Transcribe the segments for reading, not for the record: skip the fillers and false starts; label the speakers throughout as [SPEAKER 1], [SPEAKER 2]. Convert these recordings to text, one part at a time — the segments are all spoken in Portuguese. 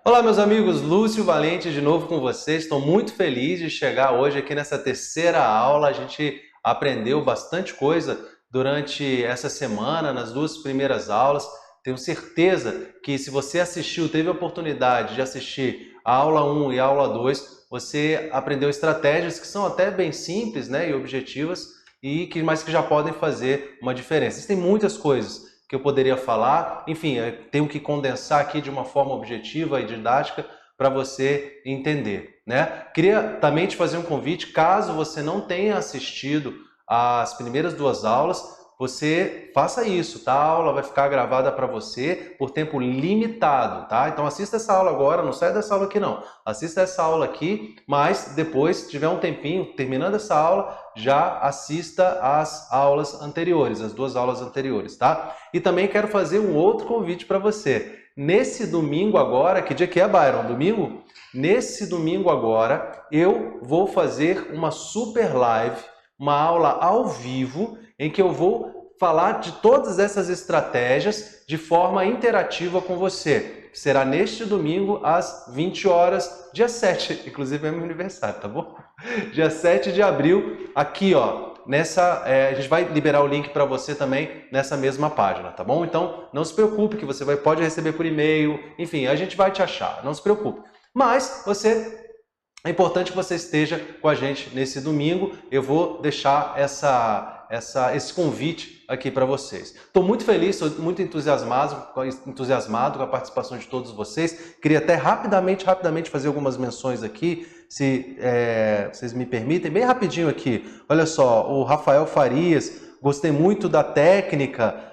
[SPEAKER 1] Olá, meus amigos, Lúcio Valente de novo com vocês. Estou muito feliz de chegar hoje aqui nessa terceira aula. A gente aprendeu bastante coisa durante essa semana, nas duas primeiras aulas. Tenho certeza que se você assistiu, teve a oportunidade de assistir a aula 1 e a aula 2, você aprendeu estratégias que são até bem simples, né, e objetivas, mas que já podem fazer uma diferença. Existem muitas coisas que eu poderia falar, enfim, eu tenho que condensar aqui de uma forma objetiva e didática para você entender, né? Queria também te fazer um convite, caso você não tenha assistido às primeiras duas aulas, você faça isso, tá? A aula vai ficar gravada para você por tempo limitado, tá? Então assista essa aula agora, não sai dessa aula aqui não. Assista essa aula aqui, mas depois, se tiver um tempinho, terminando essa aula, já assista às aulas anteriores, as duas aulas anteriores, tá? E também quero fazer um outro convite para você. Nesse domingo agora, que dia que é, Byron? Domingo? Nesse domingo agora, eu vou fazer uma super live, uma aula ao vivo, em que eu vou falar de todas essas estratégias de forma interativa com você. Será neste domingo às 20 horas, dia 7, inclusive é meu aniversário, tá bom? Dia 7 de abril, aqui ó, a gente vai liberar o link para você também nessa mesma página, tá bom? Então não se preocupe que você pode receber por e-mail, enfim, a gente vai te achar, não se preocupe. Mas é importante que você esteja com a gente nesse domingo. Eu vou deixar esse convite aqui para vocês. Estou muito feliz, estou muito entusiasmado com a participação de todos vocês. Queria até rapidamente fazer algumas menções aqui, se vocês me permitem, bem rapidinho aqui. Olha só, o Rafael Farias, gostei muito da técnica.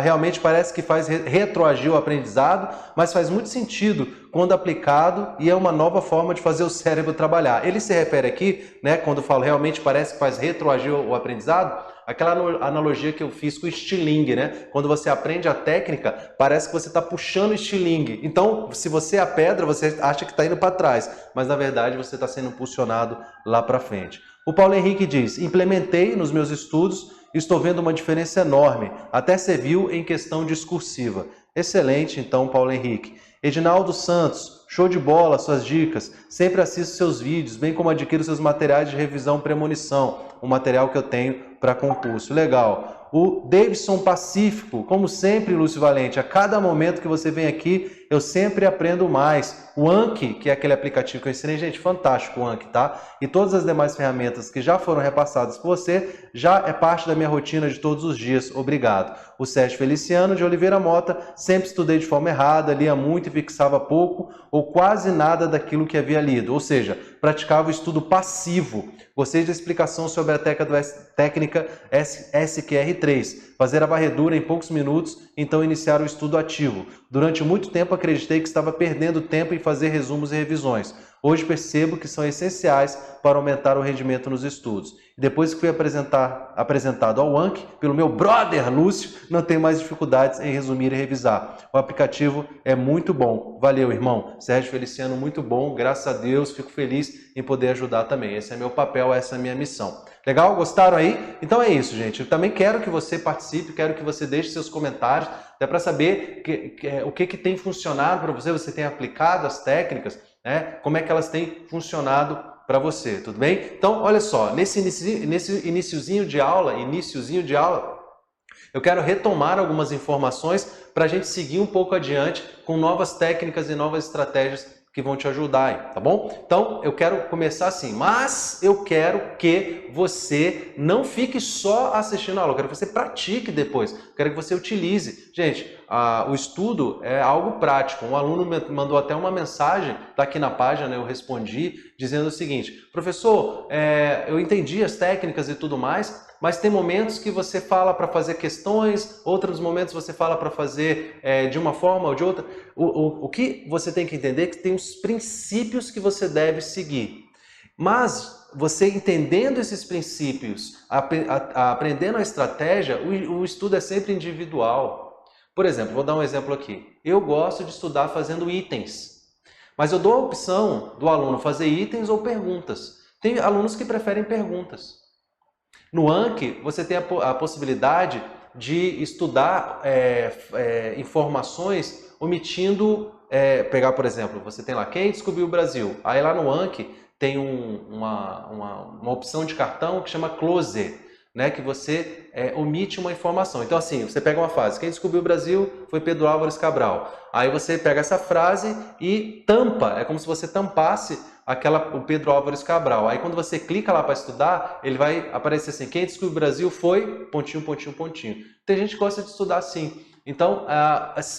[SPEAKER 1] Realmente parece que faz retroagir o aprendizado, mas faz muito sentido quando aplicado e é uma nova forma de fazer o cérebro trabalhar. Ele se refere aqui, né, quando eu falo realmente parece que faz retroagir o aprendizado, aquela analogia que eu fiz com o estilingue, né? Quando você aprende a técnica, parece que você está puxando o estilingue. Então, se você é a pedra, você acha que está indo para trás, mas na verdade você está sendo impulsionado lá para frente. O Paulo Henrique diz, implementei nos meus estudos, estou vendo uma diferença enorme, até se viu em questão discursiva. Excelente, então, Paulo Henrique. Edinaldo Santos, show de bola, suas dicas. Sempre assisto seus vídeos, bem como adquiro seus materiais de revisão premonição, o material que eu tenho para concurso. Legal. O Davidson Pacífico, como sempre, Lúcio Valente, a cada momento que você vem aqui, eu sempre aprendo mais. O Anki, que é aquele aplicativo que eu ensinei, gente, fantástico o Anki, tá? E todas as demais ferramentas que já foram repassadas por você, já é parte da minha rotina de todos os dias. Obrigado. O Sérgio Feliciano de Oliveira Mota, sempre estudei de forma errada, lia muito e fixava pouco ou quase nada daquilo que havia lido, ou seja, praticava o estudo passivo. Gostei da explicação sobre a técnica SQR3, fazer a varredura em poucos minutos, então iniciar o estudo ativo. Durante muito tempo acreditei que estava perdendo tempo em fazer resumos e revisões. Hoje percebo que são essenciais para aumentar o rendimento nos estudos. Depois que fui apresentado ao Anki, pelo meu brother Lúcio, não tenho mais dificuldades em resumir e revisar. O aplicativo é muito bom. Valeu, irmão. Sérgio Feliciano, muito bom. Graças a Deus, fico feliz em poder ajudar também. Esse é meu papel, essa é a minha missão. Legal? Gostaram aí? Então é isso, gente. Eu também quero que você participe, quero que você deixe seus comentários, até para saber o que tem funcionado para você, você tem aplicado as técnicas, né? Como é que elas têm funcionado para você, tudo bem? Então, olha só, nesse iniciozinho de aula, eu quero retomar algumas informações para a gente seguir um pouco adiante com novas técnicas e novas estratégias que vão te ajudar aí, tá bom? Então, eu quero começar assim, mas eu quero que você não fique só assistindo a aula, eu quero que você pratique depois, eu quero que você utilize. Gente, o estudo é algo prático. Um aluno me mandou até uma mensagem, tá aqui na página, né, eu respondi, dizendo o seguinte, professor, eu entendi as técnicas e tudo mais, mas tem momentos que você fala para fazer questões, outros momentos você fala para fazer de uma forma ou de outra. O que você tem que entender é que tem os princípios que você deve seguir. Mas você entendendo esses princípios, aprendendo a estratégia, o estudo é sempre individual. Por exemplo, vou dar um exemplo aqui. Eu gosto de estudar fazendo itens, mas eu dou a opção do aluno fazer itens ou perguntas. Tem alunos que preferem perguntas. No Anki, você tem a possibilidade de estudar informações omitindo pegar, por exemplo, você tem lá, quem descobriu o Brasil? Aí lá no Anki tem uma opção de cartão que chama close, né, que você omite uma informação. Então assim, você pega uma frase, quem descobriu o Brasil foi Pedro Álvares Cabral. Aí você pega essa frase e tampa, é como se você tampasse o Pedro Álvares Cabral. Aí quando você clica lá para estudar, ele vai aparecer assim, quem descobriu o Brasil foi pontinho, pontinho, pontinho. Tem gente que gosta de estudar assim. Então,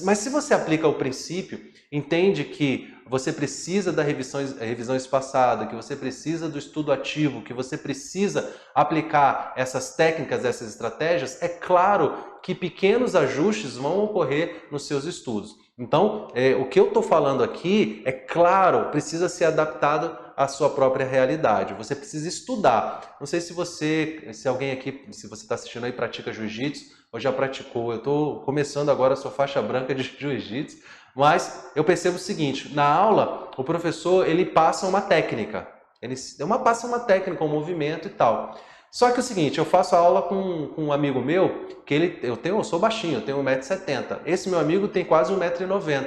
[SPEAKER 1] mas se você aplica o princípio, entende que você precisa da revisão espaçada, que você precisa do estudo ativo, que você precisa aplicar essas técnicas, essas estratégias, é claro que pequenos ajustes vão ocorrer nos seus estudos. Então, o que eu estou falando aqui, é claro, precisa ser adaptado à sua própria realidade. Você precisa estudar. Não sei se alguém aqui, se você está assistindo aí, pratica jiu-jitsu ou já praticou. Eu estou começando agora, sou faixa branca de jiu-jitsu, mas eu percebo o seguinte, na aula, o professor, ele passa uma técnica. Passa uma técnica, um movimento e tal. Só que é o seguinte, eu faço aula com um amigo meu, que eu sou baixinho, eu tenho 1,70 m. Esse meu amigo tem quase 1,90 m.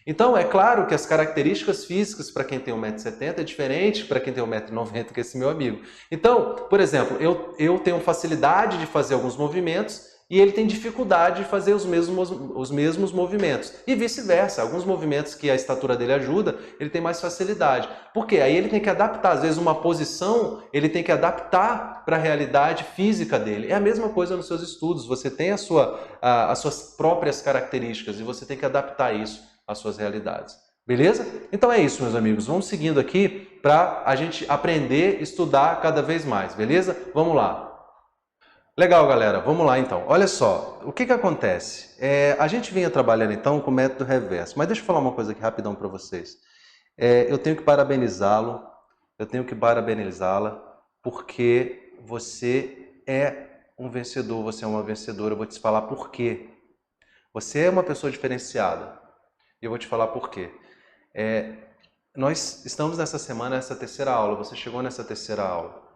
[SPEAKER 1] Então, é claro que as características físicas para quem tem 1,70 m é diferente para quem tem 1,90 m que esse meu amigo. Então, por exemplo, eu tenho facilidade de fazer alguns movimentos e ele tem dificuldade de fazer os mesmos movimentos. E vice-versa, alguns movimentos que a estatura dele ajuda, ele tem mais facilidade. Por quê? Aí ele tem que adaptar, às vezes uma posição, ele tem que adaptar para a realidade física dele. É a mesma coisa nos seus estudos, você tem as suas próprias características e você tem que adaptar isso às suas realidades. Beleza? Então é isso, meus amigos. Vamos seguindo aqui para a gente aprender, estudar cada vez mais, beleza? Vamos lá. Legal, galera. Vamos lá, então. Olha só, o que acontece? A gente vinha trabalhando, então, com o método reverso. Mas deixa eu falar uma coisa aqui rapidão para vocês. Eu tenho que parabenizá-lo, eu tenho que parabenizá-la, porque você é um vencedor, você é uma vencedora. Eu vou te falar por quê. Você é uma pessoa diferenciada. E eu vou te falar por quê. Nós estamos nessa semana, nessa terceira aula. Você chegou nessa terceira aula.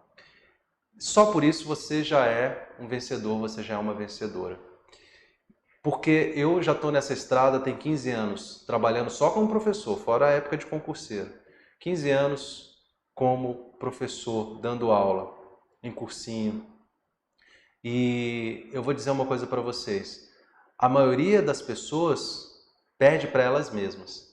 [SPEAKER 1] Só por isso você já é um vencedor, você já é uma vencedora. Porque eu já estou nessa estrada tem 15 anos, trabalhando só como professor, fora a época de concurseiro. 15 anos como professor, dando aula, em cursinho. E eu vou dizer uma coisa para vocês. A maioria das pessoas perde para elas mesmas.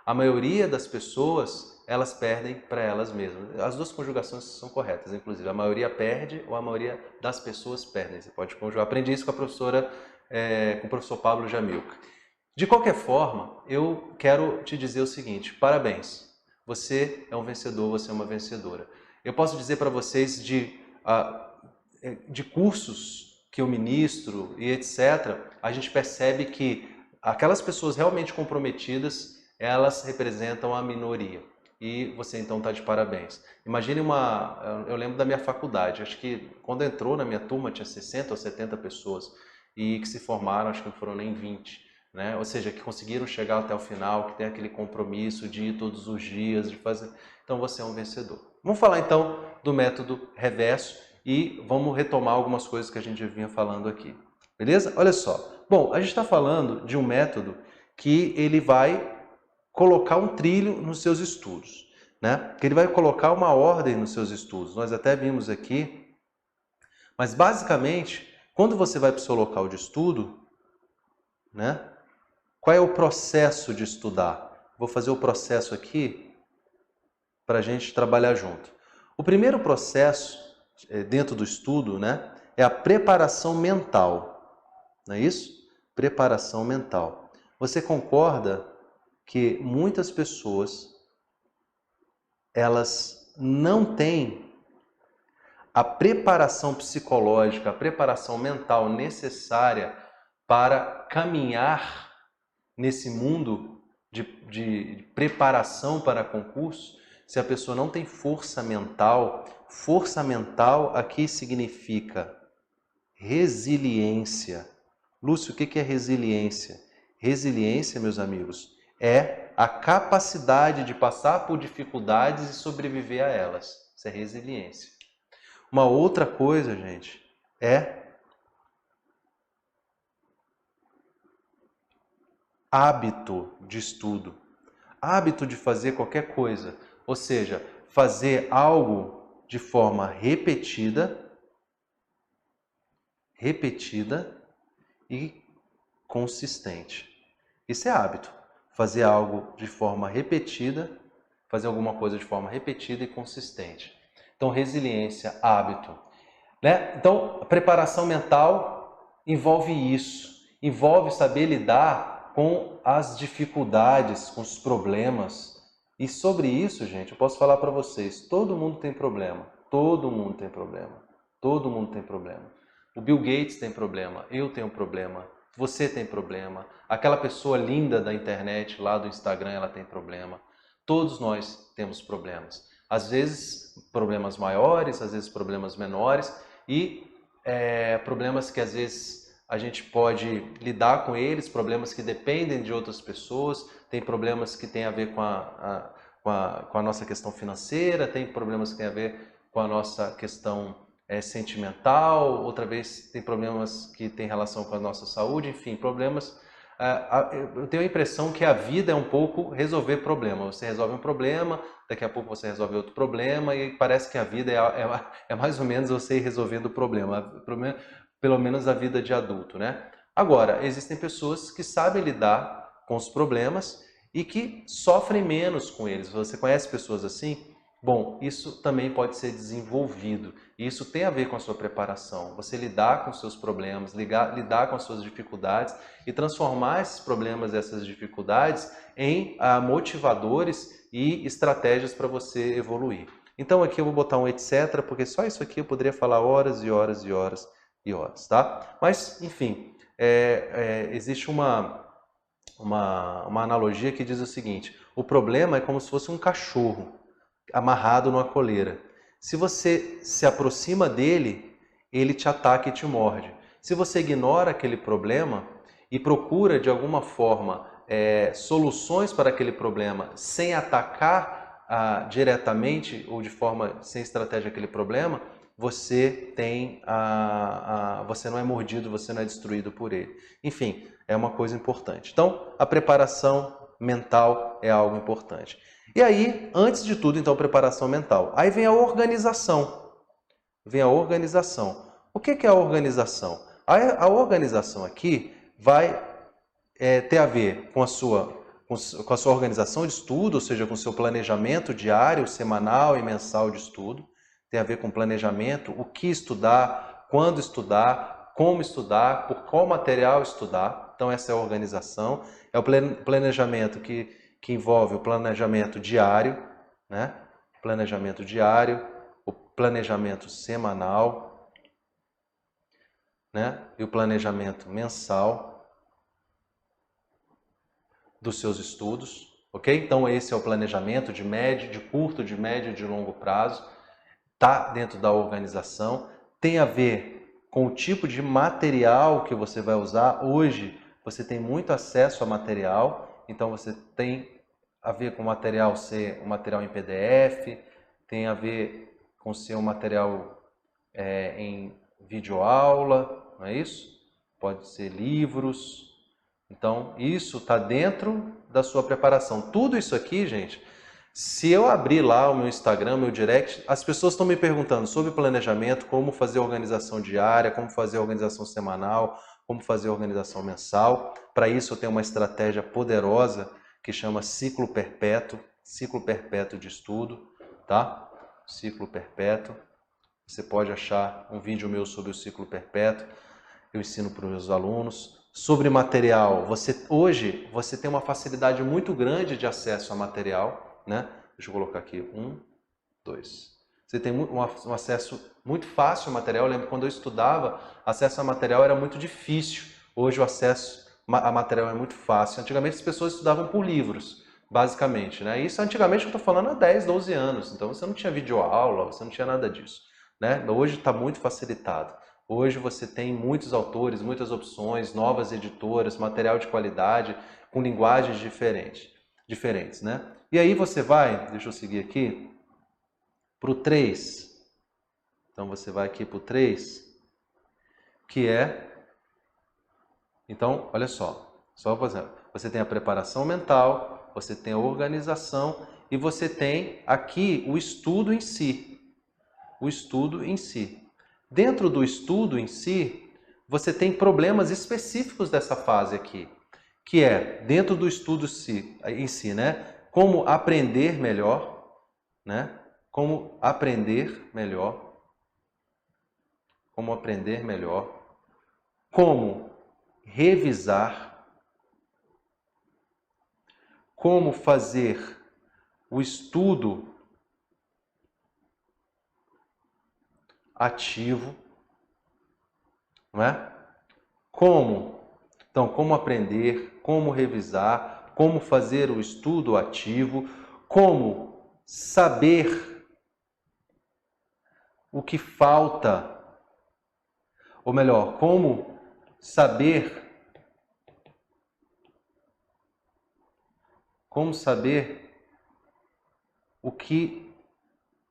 [SPEAKER 1] A maioria das pessoas, elas perdem para elas mesmas. As duas conjugações são corretas, inclusive. A maioria perde ou a maioria das pessoas perdem. Você pode conjugar. Aprendi isso com com o professor Pablo Jamilca. De qualquer forma, eu quero te dizer o seguinte, parabéns. Você é um vencedor, você é uma vencedora. Eu posso dizer para vocês de cursos que eu ministro e etc., a gente percebe que aquelas pessoas realmente comprometidas, elas representam a minoria. E você então está de parabéns. Imagine eu lembro da minha faculdade, acho que quando entrou na minha turma tinha 60 ou 70 pessoas e que se formaram, acho que não foram nem 20, né? Ou seja, que conseguiram chegar até o final, que tem aquele compromisso de ir todos os dias, de fazer. Então você é um vencedor. Vamos falar então do método reverso e vamos retomar algumas coisas que a gente vinha falando aqui. Beleza? Olha só. Bom, a gente está falando de um método que ele vai colocar um trilho nos seus estudos, né? Que ele vai colocar uma ordem nos seus estudos. Nós até vimos aqui, mas basicamente, quando você vai para o seu local de estudo, né? Qual é o processo de estudar? Vou fazer o processo aqui para a gente trabalhar junto. O primeiro processo dentro do estudo, né, é a preparação mental. Não é isso? Preparação mental. Você concorda que muitas pessoas elas não têm a preparação psicológica, a preparação mental necessária para caminhar nesse mundo de preparação para concurso? Se a pessoa não tem força mental aqui significa resiliência. Lúcio, o que é resiliência? Resiliência, meus amigos, é a capacidade de passar por dificuldades e sobreviver a elas. Isso é resiliência. Uma outra coisa, gente, é hábito de estudo, hábito de fazer qualquer coisa, ou seja, fazer algo de forma repetida e consistente. Isso é hábito. Fazer algo de forma repetida, fazer alguma coisa de forma repetida e consistente. Então, resiliência, hábito. Né? Então, a preparação mental envolve isso. Envolve saber lidar com as dificuldades, com os problemas. E sobre isso, gente, eu posso falar para vocês, todo mundo tem problema. Todo mundo tem problema. Todo mundo tem problema. O Bill Gates tem problema, eu tenho problema, você tem problema, aquela pessoa linda da internet, lá do Instagram, ela tem problema. Todos nós temos problemas. Às vezes problemas maiores, às vezes problemas menores e problemas que às vezes a gente pode lidar com eles, problemas que dependem de outras pessoas, tem problemas que têm a ver com a nossa questão financeira, tem problemas que têm a ver com a nossa questão sentimental, outra vez tem problemas que têm relação com a nossa saúde, enfim, problemas. Eu tenho a impressão que a vida é um pouco resolver problema. Você resolve um problema, daqui a pouco você resolve outro problema e parece que a vida é mais ou menos você ir resolvendo o problema, pelo menos a vida de adulto, né? Agora, existem pessoas que sabem lidar com os problemas e que sofrem menos com eles. Você conhece pessoas assim? Bom, isso também pode ser desenvolvido. E isso tem a ver com a sua preparação. Você lidar com os seus problemas, lidar com as suas dificuldades e transformar esses problemas, essas dificuldades em motivadores e estratégias para você evoluir. Então aqui eu vou botar um etc, porque só isso aqui eu poderia falar horas e horas e horas e horas, tá? Mas, enfim, existe uma analogia que diz o seguinte: o problema é como se fosse um cachorro amarrado numa coleira. Se você se aproxima dele, ele te ataca e te morde. Se você ignora aquele problema e procura de alguma forma soluções para aquele problema sem atacar diretamente ou de forma sem estratégia aquele problema, você você não é mordido, você não é destruído por ele. Enfim, é uma coisa importante. Então, a preparação mental é algo importante. E aí, antes de tudo, então, preparação mental. Aí vem a organização. Vem a organização. O que é a organização? A organização aqui vai ter a ver com a sua organização de estudo, ou seja, com o seu planejamento diário, semanal e mensal de estudo. Tem a ver com planejamento, o que estudar, quando estudar, como estudar, por qual material estudar. Então, essa é a organização. É o planejamento que envolve o planejamento diário, né? Planejamento diário, o planejamento semanal, né? E o planejamento mensal dos seus estudos, ok? Então esse é o planejamento de médio, de curto, de médio e de longo prazo, tá dentro da organização, tem a ver com o tipo de material que você vai usar. Hoje você tem muito acesso a material, então você tem a ver com o material ser um material em PDF, tem a ver com ser um material em videoaula, não é isso? Pode ser livros. Então, isso está dentro da sua preparação. Tudo isso aqui, gente, se eu abrir lá o meu Instagram, meu direct, as pessoas estão me perguntando sobre planejamento, como fazer organização diária, como fazer organização semanal, como fazer organização mensal. Para isso eu tenho uma estratégia poderosa que chama ciclo perpétuo de estudo, tá? Ciclo perpétuo. Você pode achar um vídeo meu sobre o ciclo perpétuo. Eu ensino para os meus alunos. Sobre material, hoje você tem uma facilidade muito grande de acesso a material, né? Deixa eu colocar aqui, 1, 2. Você tem um acesso muito fácil ao material. Eu lembro quando eu estudava, acesso a material era muito difícil. Hoje o acesso a material é muito fácil. Antigamente as pessoas estudavam por livros, basicamente, né? Isso antigamente eu estou falando há 10, 12 anos. Então você não tinha videoaula, você não tinha nada disso, né? Hoje está muito facilitado. Hoje você tem muitos autores, muitas opções, novas editoras, material de qualidade, com linguagens diferentes, né? E aí você vai, deixa eu seguir aqui, para o 3. Então você vai aqui para o 3, que é... Então, olha só, por exemplo, Você tem a preparação mental, você tem a organização e você tem aqui o estudo em si. O estudo em si. Dentro do estudo em si, você tem problemas específicos dessa fase aqui, que é, dentro do estudo em si, né? Como aprender melhor, né? Como aprender melhor. Como aprender melhor. Como revisar. Como fazer o estudo ativo, não é? Então, como aprender, como revisar, como fazer o estudo ativo, como saber o que falta, ou melhor, como saber o que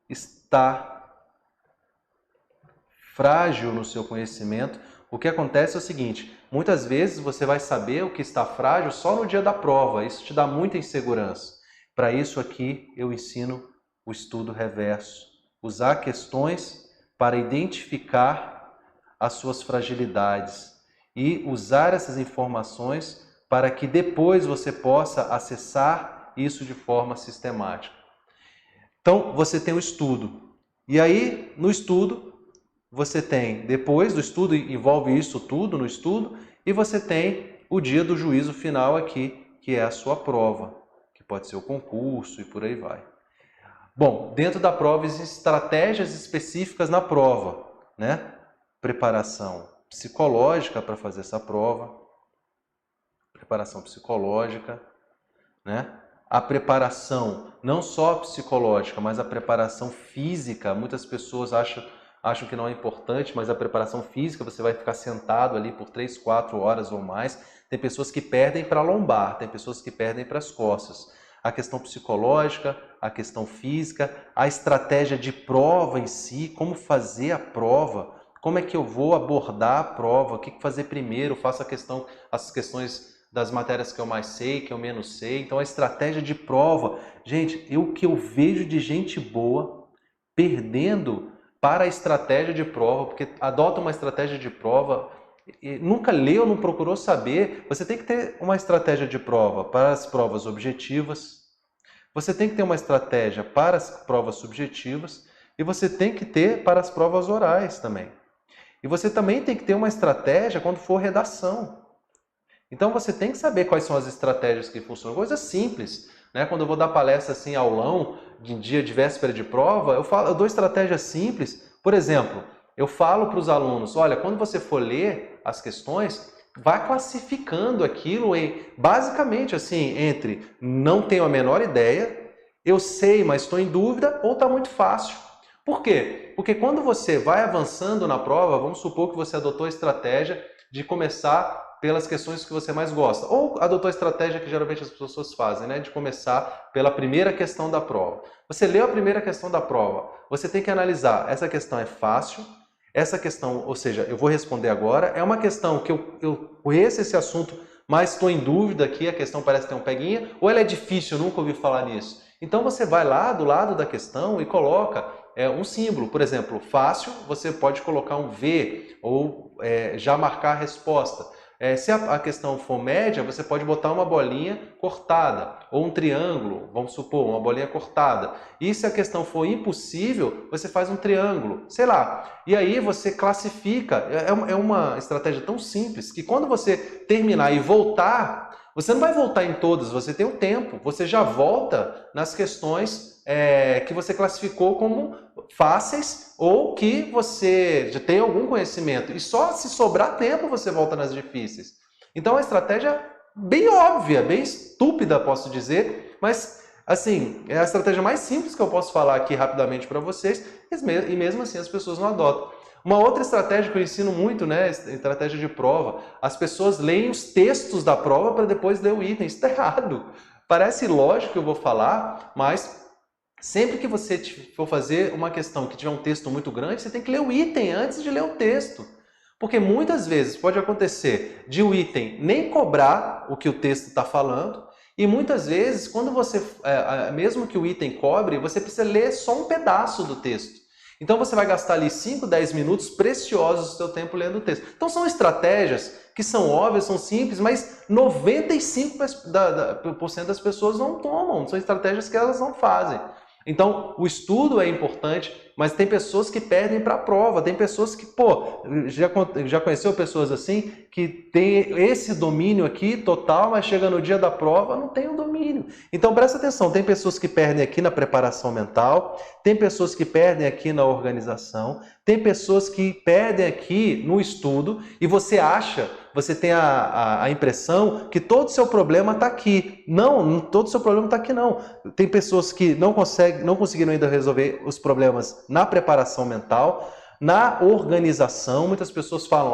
[SPEAKER 1] está frágil no seu conhecimento. O que acontece é o seguinte, muitas vezes você vai saber o que está frágil só no dia da prova, isso te dá muita insegurança. Para isso aqui eu ensino o estudo reverso, usar questões para identificar as suas fragilidades e usar essas informações para que depois você possa acessar isso de forma sistemática. Então, você tem o estudo. E aí, no estudo, você tem, depois do estudo, envolve isso tudo no estudo, e você tem o dia do juízo final aqui, que é a sua prova, que pode ser o concurso e por aí vai. Bom, dentro da prova existem estratégias específicas na prova, né? Preparação psicológica para fazer essa prova, preparação psicológica, né? A preparação não só psicológica, mas a preparação física. Muitas pessoas acham que não é importante, mas a preparação física, você vai ficar sentado ali por 3, 4 horas ou mais. Tem pessoas que perdem para a lombar, tem pessoas que perdem para as costas. A questão psicológica, a questão física, a estratégia de prova em si, como fazer a prova, como é que eu vou abordar a prova, o que fazer primeiro, faço as questões das matérias que eu mais sei, que eu menos sei. Então a estratégia de prova, gente, o que eu vejo de gente boa perdendo para a estratégia de prova, porque adota uma estratégia de prova, nunca leu, não procurou saber. Você tem que ter uma estratégia de prova para as provas objetivas, você tem que ter uma estratégia para as provas subjetivas e você tem que ter para as provas orais também. E você também tem que ter uma estratégia quando for redação. Então você tem que saber quais são as estratégias que funcionam. Coisas simples, né? Quando eu vou dar palestra assim, aulão, de dia de véspera de prova, eu dou estratégias simples. Por exemplo, eu falo para os alunos, olha, quando você for ler as questões, vá classificando aquilo basicamente assim, entre não tenho a menor ideia, eu sei, mas estou em dúvida, ou está muito fácil. Por quê? Porque quando você vai avançando na prova, vamos supor que você adotou a estratégia de começar pelas questões que você mais gosta. Ou adotou a estratégia que geralmente as pessoas fazem, né? De começar pela primeira questão da prova. Você leu a primeira questão da prova, você tem que analisar, essa questão é fácil, essa questão, ou seja, eu vou responder agora, é uma questão que eu conheço esse assunto, mas estou em dúvida aqui, a questão parece ter um peguinha, ou ela é difícil, eu nunca ouvi falar nisso. Então você vai lá do lado da questão e coloca um símbolo. Por exemplo, fácil, você pode colocar um V ou já marcar a resposta. Se a questão for média, você pode botar uma bolinha cortada, ou um triângulo, vamos supor, uma bolinha cortada. E se a questão for impossível, você faz um triângulo, sei lá. E aí você classifica, é uma estratégia tão simples, que quando você terminar e voltar, você não vai voltar em todas, você tem um tempo, você já volta nas questões que você classificou como fáceis ou que você já tem algum conhecimento. E só se sobrar tempo você volta nas difíceis. Então, é uma estratégia bem óbvia, bem estúpida, posso dizer, mas, assim, é a estratégia mais simples que eu posso falar aqui rapidamente para vocês e mesmo assim as pessoas não adotam. Uma outra estratégia que eu ensino muito, né, estratégia de prova, as pessoas leem os textos da prova para depois ler o item. Isso está errado. Parece lógico que eu vou falar, mas sempre que você for fazer uma questão que tiver um texto muito grande, você tem que ler o item antes de ler o texto. Porque muitas vezes pode acontecer de o item nem cobrar o que o texto está falando, e muitas vezes, quando você, mesmo que o item cobre, você precisa ler só um pedaço do texto. Então você vai gastar ali 5, 10 minutos preciosos do seu tempo lendo o texto. Então são estratégias que são óbvias, são simples, mas 95% das pessoas não tomam. São estratégias que elas não fazem. Então, o estudo é importante, mas tem pessoas que perdem para a prova. Tem pessoas que, já conheceu pessoas assim, que tem esse domínio aqui total, mas chega no dia da prova, não tem o domínio. Então, presta atenção, tem pessoas que perdem aqui na preparação mental, tem pessoas que perdem aqui na organização, tem pessoas que perdem aqui no estudo, e você tem a impressão que todo o seu problema está aqui. Não, todo o seu problema está aqui não. Tem pessoas que não conseguiram ainda resolver os problemas na preparação mental, na organização. Muitas pessoas falam,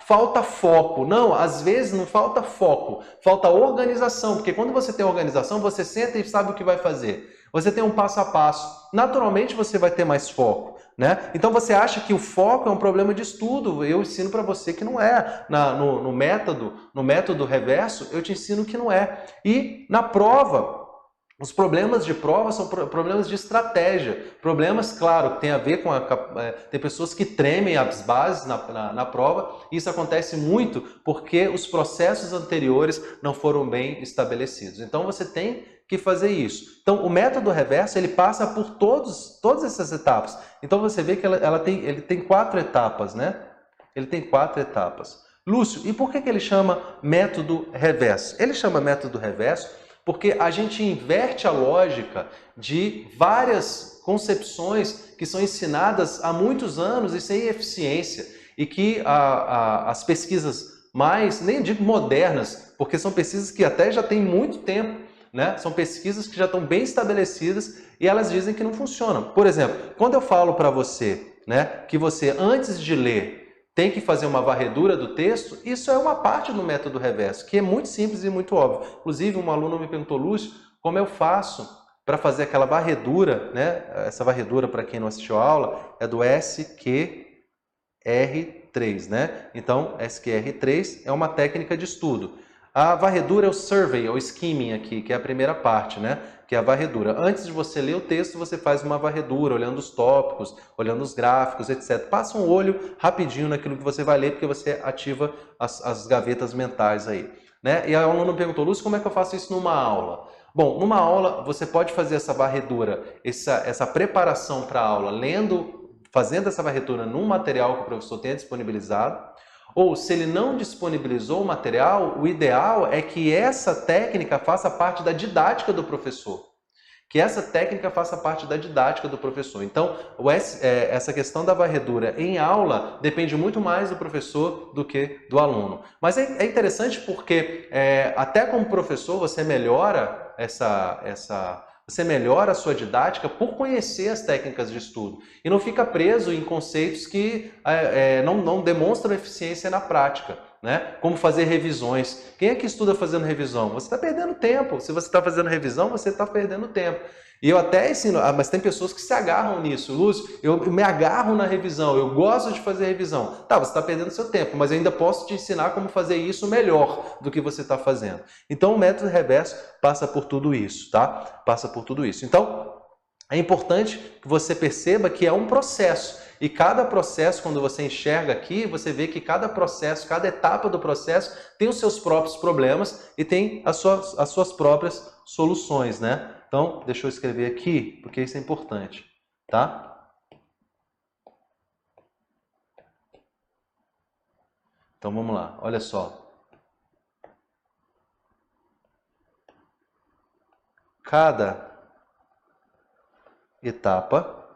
[SPEAKER 1] falta foco. Não, às vezes não falta foco, falta organização, porque quando você tem organização, você senta e sabe o que vai fazer. Você tem um passo a passo. Naturalmente você vai ter mais foco, né? Então você acha que o foco é um problema de estudo. Eu ensino para você que não é. No método reverso, eu te ensino que não é. E na prova, os problemas de prova são problemas de estratégia. Problemas, claro, que tem a ver com tem pessoas que tremem as bases na prova. E isso acontece muito porque os processos anteriores não foram bem estabelecidos. Então você tem que fazer isso. Então o método reverso ele passa por todas essas etapas. Então você vê que ele tem 4 etapas, né? Ele tem 4 etapas. Lúcio, e por que ele chama método reverso? Ele chama método reverso porque a gente inverte a lógica de várias concepções que são ensinadas há muitos anos e sem eficiência. E que as pesquisas mais, nem digo modernas, porque são pesquisas que até já têm muito tempo, né? São pesquisas que já estão bem estabelecidas e elas dizem que não funcionam. Por exemplo, quando eu falo para você, né, que você, antes de ler, tem que fazer uma varredura do texto, isso é uma parte do método reverso, que é muito simples e muito óbvio. Inclusive, um aluno me perguntou, Lúcio, como eu faço para fazer aquela varredura, né? Essa varredura, para quem não assistiu a aula, é do SQR3, né? Então, SQR3 é uma técnica de estudo. A varredura é o survey, ou skimming aqui, que é a primeira parte, né? Que é a varredura. Antes de você ler o texto, você faz uma varredura, olhando os tópicos, olhando os gráficos, etc. Passa um olho rapidinho naquilo que você vai ler, porque você ativa as gavetas mentais aí, né? E aí o aluno perguntou, Lúcio, como é que eu faço isso numa aula? Bom, numa aula você pode fazer essa varredura, essa preparação para a aula, fazendo essa varredura num material que o professor tenha disponibilizado. Ou, se ele não disponibilizou o material, o ideal é que essa técnica faça parte da didática do professor. Que essa técnica faça parte da didática do professor. Então, essa questão da varredura em aula depende muito mais do professor do que do aluno. Mas é interessante porque, até como professor, você melhora você melhora a sua didática por conhecer as técnicas de estudo e não fica preso em conceitos que não demonstram eficiência na prática, né? Como fazer revisões. Quem é que estuda fazendo revisão? Você está perdendo tempo. Se você está fazendo revisão, você está perdendo tempo. E eu até ensino, mas tem pessoas que se agarram nisso. Lúcio, eu me agarro na revisão, eu gosto de fazer revisão. Tá, você está perdendo seu tempo, mas eu ainda posso te ensinar como fazer isso melhor do que você está fazendo. Então o método reverso passa por tudo isso, tá? Passa por tudo isso. Então é importante que você perceba que é um processo. E cada processo, quando você enxerga aqui, você vê que cada processo, cada etapa do processo tem os seus próprios problemas e tem as suas próprias soluções, né? Então, deixa eu escrever aqui, porque isso é importante, tá? Então, vamos lá. Olha só. Cada etapa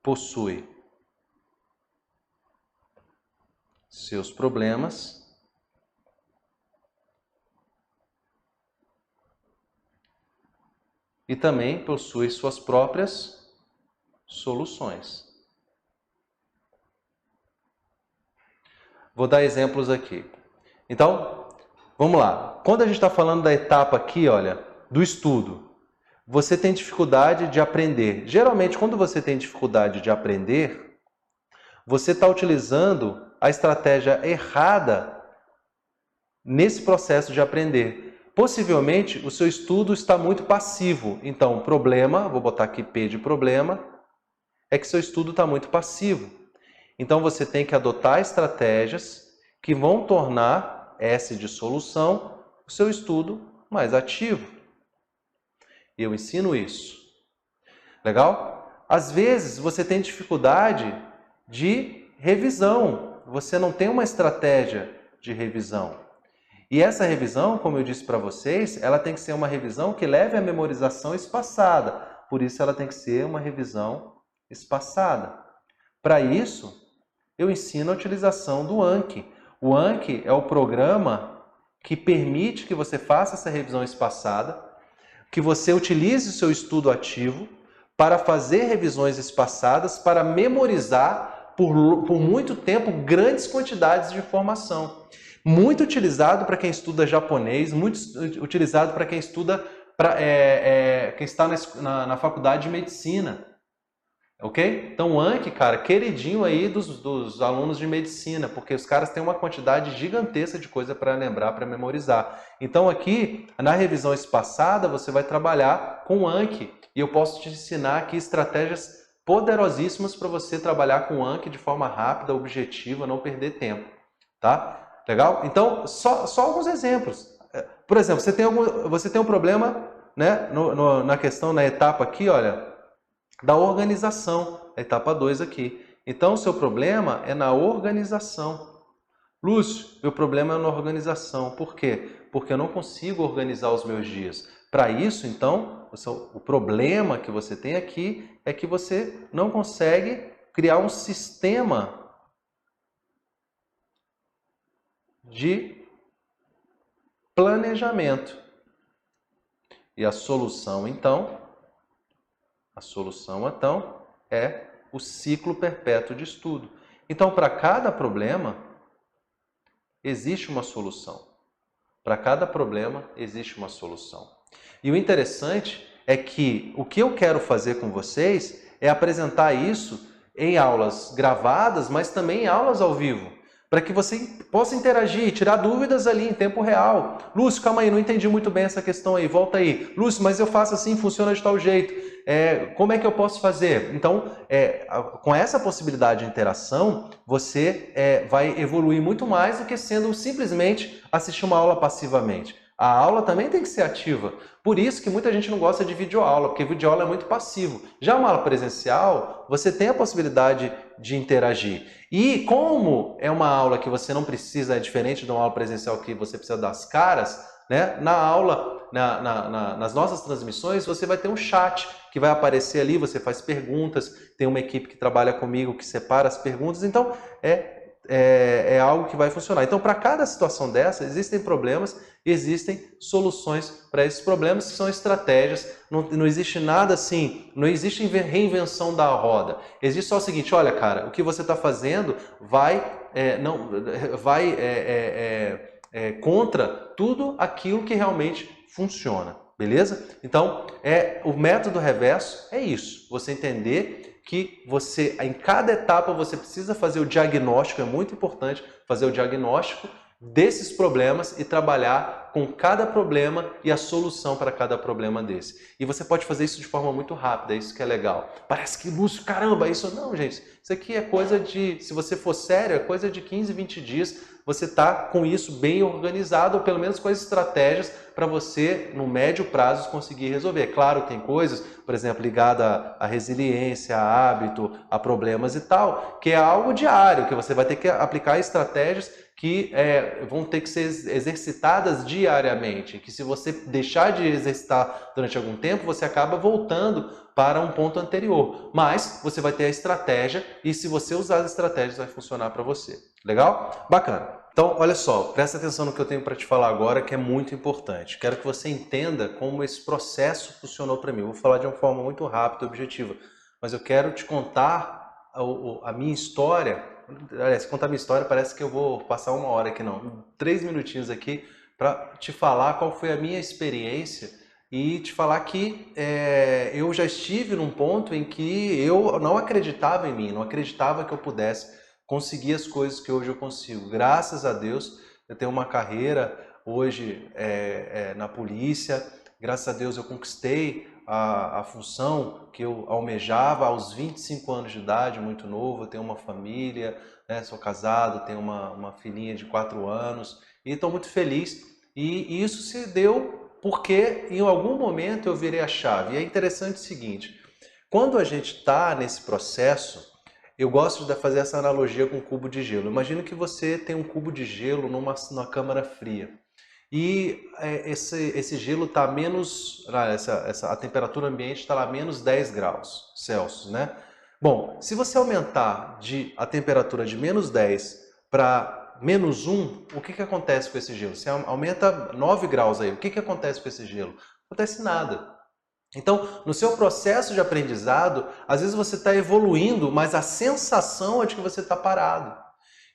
[SPEAKER 1] possui seus problemas e também possui suas próprias soluções. Vou dar exemplos aqui. Então, vamos lá. Quando a gente está falando da etapa aqui, olha, do estudo, você tem dificuldade de aprender. Geralmente, quando você tem dificuldade de aprender, você está utilizando a estratégia errada nesse processo de aprender. Possivelmente, o seu estudo está muito passivo. Então, problema, vou botar aqui P de problema, é que seu estudo está muito passivo. Então, você tem que adotar estratégias que vão tornar S de solução o seu estudo mais ativo. E eu ensino isso. Legal? Às vezes, você tem dificuldade de revisão. Você não tem uma estratégia de revisão. E essa revisão, como eu disse para vocês, ela tem que ser uma revisão que leve à memorização espaçada. Por isso, ela tem que ser uma revisão espaçada. Para isso, eu ensino a utilização do Anki. O Anki é o programa que permite que você faça essa revisão espaçada, que você utilize o seu estudo ativo para fazer revisões espaçadas, para memorizar por muito tempo grandes quantidades de informação. Muito utilizado para quem estuda japonês, muito utilizado para quem estuda, quem está na faculdade de medicina. Ok? Então o Anki, cara, queridinho aí dos alunos de medicina, porque os caras têm uma quantidade gigantesca de coisa para lembrar, para memorizar. Então aqui, na revisão espaçada, você vai trabalhar com o Anki. E eu posso te ensinar aqui estratégias poderosíssimas para você trabalhar com o Anki de forma rápida, objetiva, não perder tempo. Tá? Legal? Então, só alguns exemplos. Por exemplo, você tem um problema, né, na questão, na etapa aqui, olha, da organização, a etapa 2 aqui. Então, o seu problema é na organização. Lúcio, meu problema é na organização. Por quê? Porque eu não consigo organizar os meus dias. Para isso, então, o problema que você tem aqui é que você não consegue criar um sistema de planejamento. E a solução, então, é o ciclo perpétuo de estudo. Então, para cada problema, existe uma solução. Para cada problema, existe uma solução. E o interessante é que o que eu quero fazer com vocês é apresentar isso em aulas gravadas, mas também em aulas ao vivo, para que você possa interagir, tirar dúvidas ali em tempo real. Lúcio, calma aí, não entendi muito bem essa questão aí, volta aí. Lúcio, mas eu faço assim, funciona de tal jeito. Como é que eu posso fazer? Então, com essa possibilidade de interação, você vai evoluir muito mais do que sendo simplesmente assistir uma aula passivamente. A aula também tem que ser ativa. Por isso que muita gente não gosta de videoaula, porque videoaula é muito passivo. Já uma aula presencial, você tem a possibilidade de interagir. E como é uma aula que você não precisa, é diferente de uma aula presencial que você precisa das caras, né? Na aula, nas nossas transmissões, você vai ter um chat que vai aparecer ali, você faz perguntas, tem uma equipe que trabalha comigo que separa as perguntas, então é algo que vai funcionar. Então, para cada situação dessa, existem problemas e existem soluções para esses problemas, que são estratégias. Não existe nada assim, não existe reinvenção da roda. Existe só o seguinte, olha, cara, o que você está fazendo vai contra tudo aquilo que realmente funciona. Beleza? Então, o método reverso é isso. Você entender que em cada etapa, você precisa fazer o diagnóstico, é muito importante fazer o diagnóstico desses problemas e trabalhar com cada problema e a solução para cada problema desse. E você pode fazer isso de forma muito rápida, isso que é legal. Parece que, Lúcio, caramba, isso não, gente. Isso aqui é coisa de, se você for sério, é coisa de 15, 20 dias, você está com isso bem organizado, ou pelo menos com as estratégias para você, no médio prazo, conseguir resolver. Claro, tem coisas, por exemplo, ligadas à resiliência, a hábito, a problemas e tal, que é algo diário, que você vai ter que aplicar estratégias que vão ter que ser exercitadas diariamente, que se você deixar de exercitar durante algum tempo, você acaba voltando para um ponto anterior. Mas você vai ter a estratégia e se você usar as estratégias vai funcionar para você. Legal? Bacana. Então, olha só, presta atenção no que eu tenho para te falar agora, que é muito importante. Quero que você entenda como esse processo funcionou para mim. Eu vou falar de uma forma muito rápida e objetiva, mas eu quero te contar a minha história. Aliás, contar a minha história parece que eu vou passar 1 hora aqui, não. 3 minutinhos aqui para te falar qual foi a minha experiência e te falar que eu já estive num ponto em que eu não acreditava em mim, não acreditava que eu pudesse conseguir as coisas que hoje eu consigo. Graças a Deus, eu tenho uma carreira hoje na polícia, graças a Deus eu conquistei a função que eu almejava aos 25 anos de idade, muito novo, eu tenho uma família, né, sou casado, tenho uma filhinha de 4 anos e estou muito feliz. E isso se deu porque em algum momento eu virei a chave. E é interessante o seguinte, quando a gente está nesse processo, eu gosto de fazer essa analogia com um cubo de gelo. Imagina que você tem um cubo de gelo numa câmara fria. E esse gelo está menos, a temperatura ambiente está lá menos 10 graus Celsius, né? Bom, se você aumentar a temperatura de menos 10 para menos 1, o que acontece com esse gelo? Você aumenta 9 graus aí, o que acontece com esse gelo? Não acontece nada. Então, no seu processo de aprendizado, às vezes você está evoluindo, mas a sensação é de que você está parado.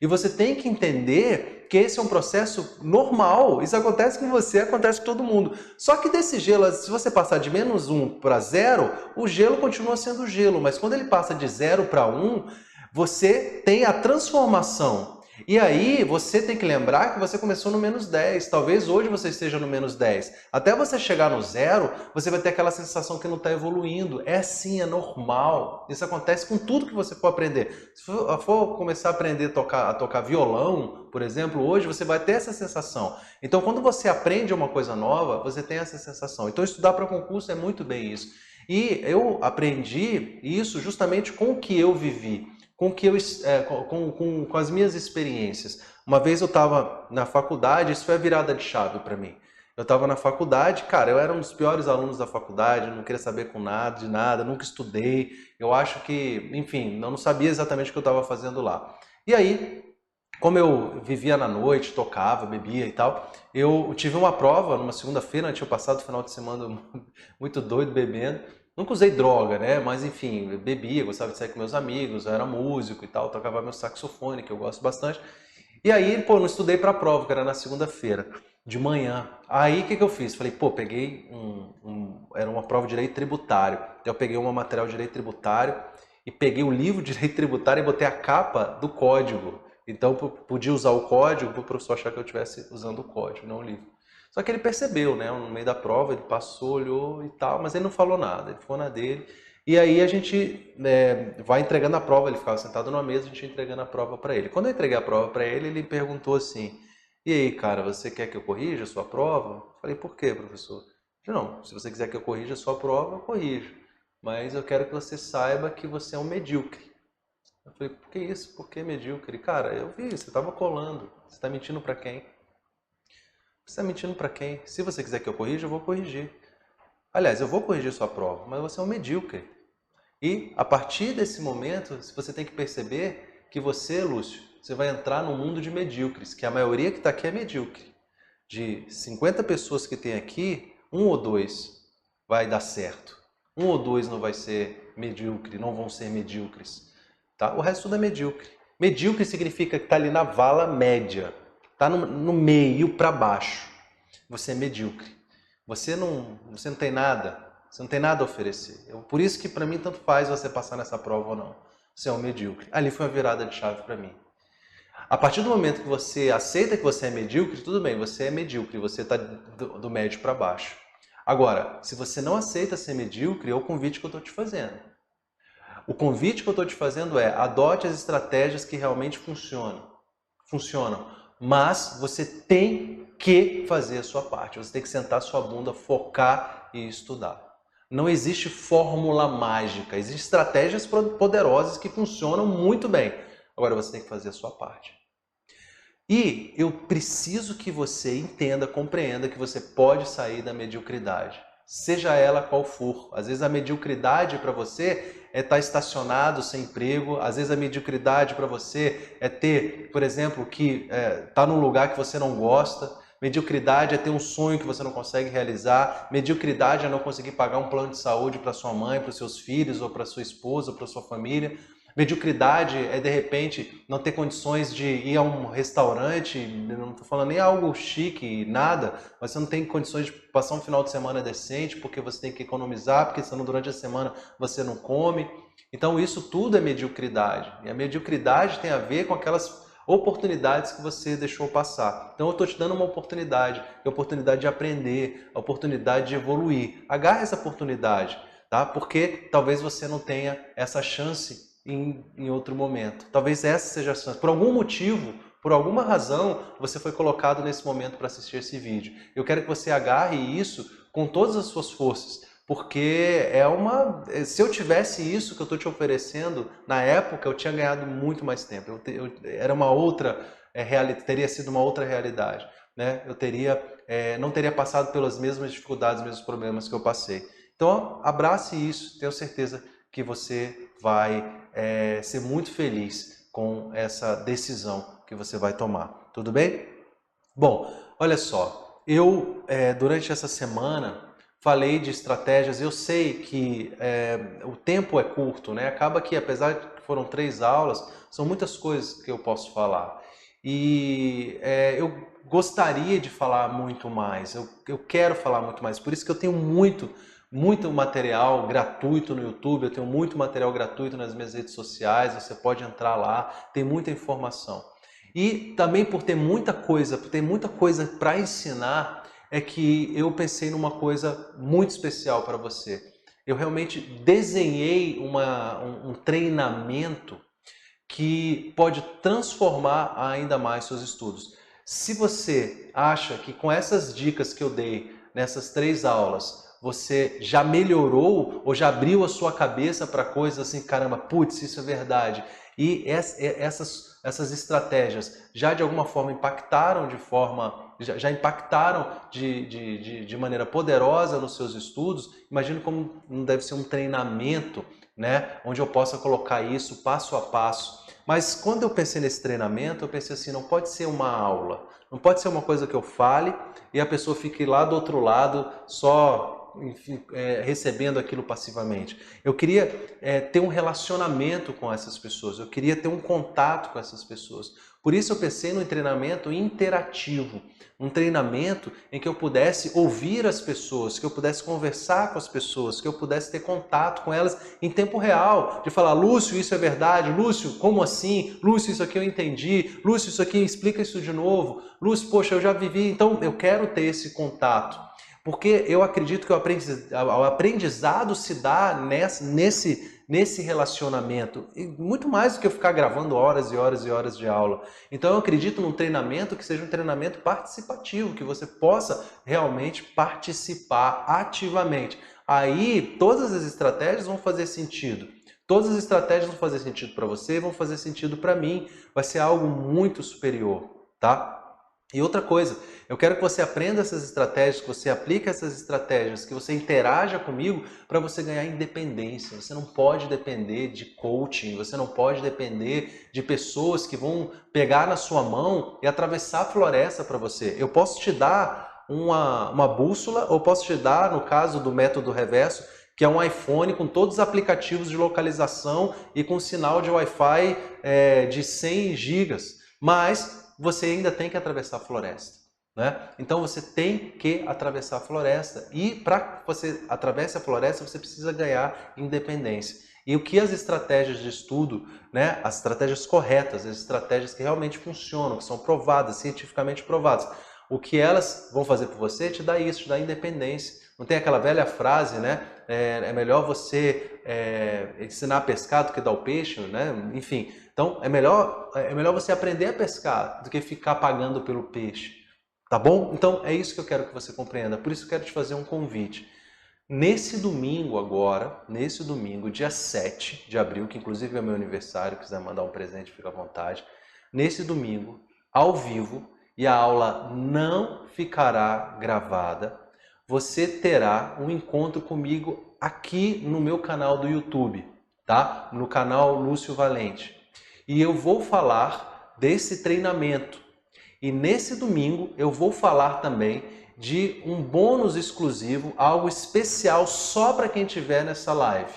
[SPEAKER 1] E você tem que entender que esse é um processo normal. Isso acontece com você, acontece com todo mundo. Só que desse gelo, se você passar de menos 1 para 0, o gelo continua sendo gelo. Mas quando ele passa de 0 para 1, você tem a transformação. E aí você tem que lembrar que você começou no menos 10. Talvez hoje você esteja no menos 10. Até você chegar no 0, você vai ter aquela sensação que não está evoluindo. É assim, é normal. Isso acontece com tudo que você for aprender. Se for começar a aprender a tocar violão, por exemplo, hoje você vai ter essa sensação. Então quando você aprende uma coisa nova, você tem essa sensação. Então estudar para concurso é muito bem isso. E eu aprendi isso justamente com o que eu vivi. Com as minhas experiências. Uma vez eu estava na faculdade, isso foi a virada de chave para mim. Eu estava na faculdade, cara, eu era um dos piores alunos da faculdade, não queria saber com nada, de nada, nunca estudei. Eu acho que, enfim, eu não sabia exatamente o que eu estava fazendo lá. E aí, como eu vivia na noite, tocava, bebia e tal, eu tive uma prova numa segunda-feira, eu tinha passado o final de semana muito doido bebendo. Nunca usei droga, né? Mas enfim, eu bebia, gostava de sair com meus amigos, eu era músico e tal, tocava meu saxofone, que eu gosto bastante. E aí, pô, não estudei para a prova, que era na segunda-feira, de manhã. Aí, o que eu fiz? Falei, pô, peguei era uma prova de direito tributário. Então, eu peguei uma material de direito tributário e peguei o livro de direito tributário e botei a capa do código. Então, eu podia usar o código para o professor achar que eu estivesse usando o código, não o livro. Só que ele percebeu, né? No meio da prova, ele passou, olhou e tal, mas ele não falou nada, ele ficou na dele. E aí a gente vai entregando a prova, ele ficava sentado numa mesa, a gente ia entregando a prova para ele. Quando eu entreguei a prova para ele, ele perguntou assim, e aí, cara, você quer que eu corrija a sua prova? Eu falei, por quê, professor? Eu falei, não, se você quiser que eu corrija a sua prova, eu corrijo. Mas eu quero que você saiba que você é um medíocre. Eu falei, por que isso? Por que medíocre? Cara, eu vi, você estava colando. Você está mentindo para quem? Você está mentindo para quem? Se você quiser que eu corrija, eu vou corrigir. Aliás, eu vou corrigir sua prova, mas você é um medíocre. E a partir desse momento, você tem que perceber que você, Lúcio, você vai entrar no mundo de medíocres, que a maioria que está aqui é medíocre. De 50 pessoas que tem aqui, 1 ou 2 vai dar certo. 1 ou 2 não vai ser medíocre, não vão ser medíocres. Tá? O resto tudo é medíocre. Medíocre significa que está ali na vala média. Está no meio para baixo. Você é medíocre. Você não tem nada. Você não tem nada a oferecer. Por isso que para mim tanto faz você passar nessa prova ou não. Você é um medíocre. Ali foi uma virada de chave para mim. A partir do momento que você aceita que você é medíocre, tudo bem, você é medíocre, você está do médio para baixo. Agora, se você não aceita ser medíocre, é o convite que eu estou te fazendo. O convite que eu estou te fazendo é adote as estratégias que realmente funcionam. Mas você tem que fazer a sua parte. Você tem que sentar sua bunda, focar e estudar. Não existe fórmula mágica. Existem estratégias poderosas que funcionam muito bem. Agora você tem que fazer a sua parte. E eu preciso que você entenda, compreenda que você pode sair da mediocridade. Seja ela qual for. Às vezes a mediocridade para você é estar estacionado sem emprego. Às vezes a mediocridade para você é ter, por exemplo, que estar num lugar que você não gosta. Mediocridade é ter um sonho que você não consegue realizar. Mediocridade é não conseguir pagar um plano de saúde para sua mãe, para os seus filhos, ou para sua esposa, ou para sua família. Mediocridade é, de repente, não ter condições de ir a um restaurante, não estou falando nem algo chique, nada, mas você não tem condições de passar um final de semana decente porque você tem que economizar, porque senão durante a semana você não come. Então isso tudo é mediocridade. E a mediocridade tem a ver com aquelas oportunidades que você deixou passar. Então eu estou te dando uma oportunidade, a oportunidade de aprender, a oportunidade de evoluir. Agarre essa oportunidade, tá? Porque talvez você não tenha essa chance em outro momento. Talvez essa seja a chance. Por algum motivo, por alguma razão, você foi colocado nesse momento para assistir esse vídeo. Eu quero que você agarre isso com todas as suas forças, porque se eu tivesse isso que eu estou te oferecendo, na época eu tinha ganhado muito mais tempo. Era uma outra teria sido uma outra realidade, né? Não teria passado pelas mesmas dificuldades, os mesmos problemas que eu passei. Então, abrace isso, tenho certeza que você vai ser muito feliz com essa decisão que você vai tomar. Tudo bem? Bom, olha só, eu durante essa semana falei de estratégias. Eu sei que o tempo é curto, né? Acaba que, apesar de que foram 3 aulas, são muitas coisas que eu posso falar. E eu gostaria de falar muito mais, eu quero falar muito mais, por isso que eu tenho muito material gratuito no YouTube, eu tenho muito material gratuito nas minhas redes sociais, você pode entrar lá, tem muita informação. E também por ter muita coisa para ensinar, é que eu pensei numa coisa muito especial para você. Eu realmente desenhei um treinamento que pode transformar ainda mais seus estudos. Se você acha que com essas dicas que eu dei nessas 3 aulas, você já melhorou ou já abriu a sua cabeça para coisas assim, caramba, putz, isso é verdade. E essas estratégias já de alguma forma impactaram já impactaram de maneira poderosa nos seus estudos. Imagino como não deve ser um treinamento, né, onde eu possa colocar isso passo a passo. Mas quando eu pensei nesse treinamento, eu pensei assim, não pode ser uma aula, não pode ser uma coisa que eu fale e a pessoa fique lá do outro lado só, enfim, recebendo aquilo passivamente. Eu queria ter um relacionamento com essas pessoas, eu queria ter um contato com essas pessoas. Por isso eu pensei num treinamento interativo, um treinamento em que eu pudesse ouvir as pessoas, que eu pudesse conversar com as pessoas, que eu pudesse ter contato com elas em tempo real, de falar, Lúcio, isso é verdade, Lúcio, como assim? Lúcio, isso aqui eu entendi, Lúcio, isso aqui, explica isso de novo, Lúcio, poxa, eu já vivi, então eu quero ter esse contato. Porque eu acredito que o aprendizado se dá nesse relacionamento, e muito mais do que eu ficar gravando horas e horas e horas de aula. Então eu acredito num treinamento que seja um treinamento participativo, que você possa realmente participar ativamente. Aí todas as estratégias vão fazer sentido. Todas as estratégias vão fazer sentido para você, vão fazer sentido para mim. Vai ser algo muito superior, tá? E outra coisa, eu quero que você aprenda essas estratégias, que você aplique essas estratégias, que você interaja comigo para você ganhar independência. Você não pode depender de coaching, você não pode depender de pessoas que vão pegar na sua mão e atravessar a floresta para você. Eu posso te dar uma bússola, ou posso te dar, no caso do método reverso, que é um iPhone com todos os aplicativos de localização e com sinal de Wi-Fi de 100 gigas. Mas você ainda tem que atravessar a floresta, né? Então você tem que atravessar a floresta e para que você atravesse a floresta você precisa ganhar independência. E o que as estratégias de estudo, né, as estratégias corretas, as estratégias que realmente funcionam, que são provadas, cientificamente provadas, o que elas vão fazer por você é te dar isso, te dar independência. Não tem aquela velha frase, né? É melhor você ensinar a pescar do que dar o peixe, né? Enfim, então é melhor você aprender a pescar do que ficar pagando pelo peixe, tá bom? Então é isso que eu quero que você compreenda. Por isso eu quero te fazer um convite. Nesse domingo agora, dia 7 de abril, que inclusive é meu aniversário, quiser mandar um presente, fica à vontade. Nesse domingo, ao vivo, e a aula não ficará gravada, você terá um encontro comigo aqui no meu canal do YouTube, tá? No canal Lúcio Valente. E eu vou falar desse treinamento. E nesse domingo eu vou falar também de um bônus exclusivo, algo especial só para quem estiver nessa live.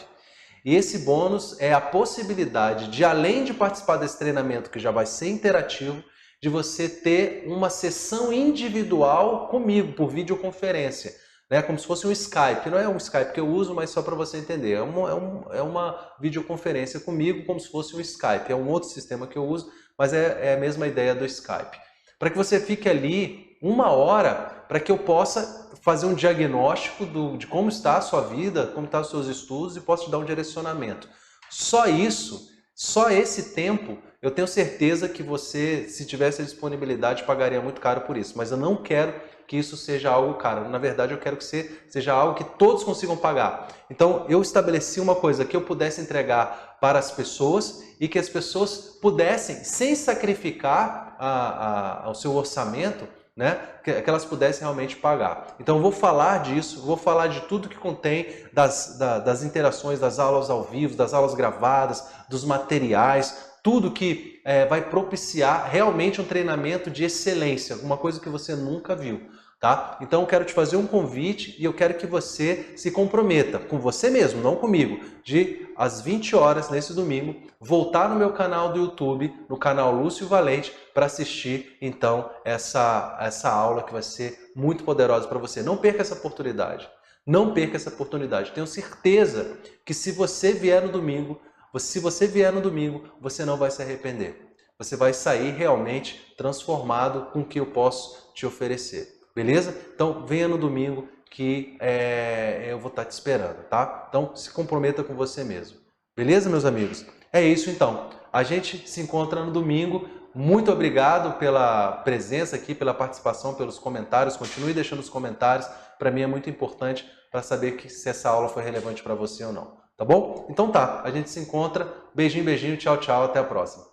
[SPEAKER 1] E esse bônus é a possibilidade de, além de participar desse treinamento que já vai ser interativo, de você ter uma sessão individual comigo, por videoconferência, né? Como se fosse um Skype. Não é um Skype que eu uso, mas só para você entender. É uma videoconferência comigo, como se fosse um Skype. É um outro sistema que eu uso, mas é a mesma ideia do Skype. Para que você fique ali 1 hora, para que eu possa fazer um diagnóstico de como está a sua vida, como estão os seus estudos e possa te dar um direcionamento. Só isso, só esse tempo, eu tenho certeza que você, se tivesse a disponibilidade, pagaria muito caro por isso. Mas eu não quero que isso seja algo caro. Na verdade, eu quero que seja algo que todos consigam pagar. Então, eu estabeleci uma coisa que eu pudesse entregar para as pessoas e que as pessoas pudessem, sem sacrificar o seu orçamento, né, que elas pudessem realmente pagar. Então eu vou falar disso, vou falar de tudo que contém das interações, das aulas ao vivo, das aulas gravadas, dos materiais, tudo que vai propiciar realmente um treinamento de excelência, uma coisa que você nunca viu. Tá? Então eu quero te fazer um convite e eu quero que você se comprometa com você mesmo, não comigo, de às 20 horas nesse domingo, voltar no meu canal do YouTube, no canal Lúcio Valente, para assistir então essa aula que vai ser muito poderosa para você. Não perca essa oportunidade. Não perca essa oportunidade. Tenho certeza que se você vier no domingo, você não vai se arrepender. Você vai sair realmente transformado com o que eu posso te oferecer. Beleza? Então venha no domingo que eu vou estar te esperando, tá? Então se comprometa com você mesmo. Beleza, meus amigos? É isso então. A gente se encontra no domingo. Muito obrigado pela presença aqui, pela participação, pelos comentários. Continue deixando os comentários. Para mim é muito importante para saber se essa aula foi relevante para você ou não. Tá bom? Então tá, a gente se encontra. Beijinho, beijinho, tchau, tchau, até a próxima.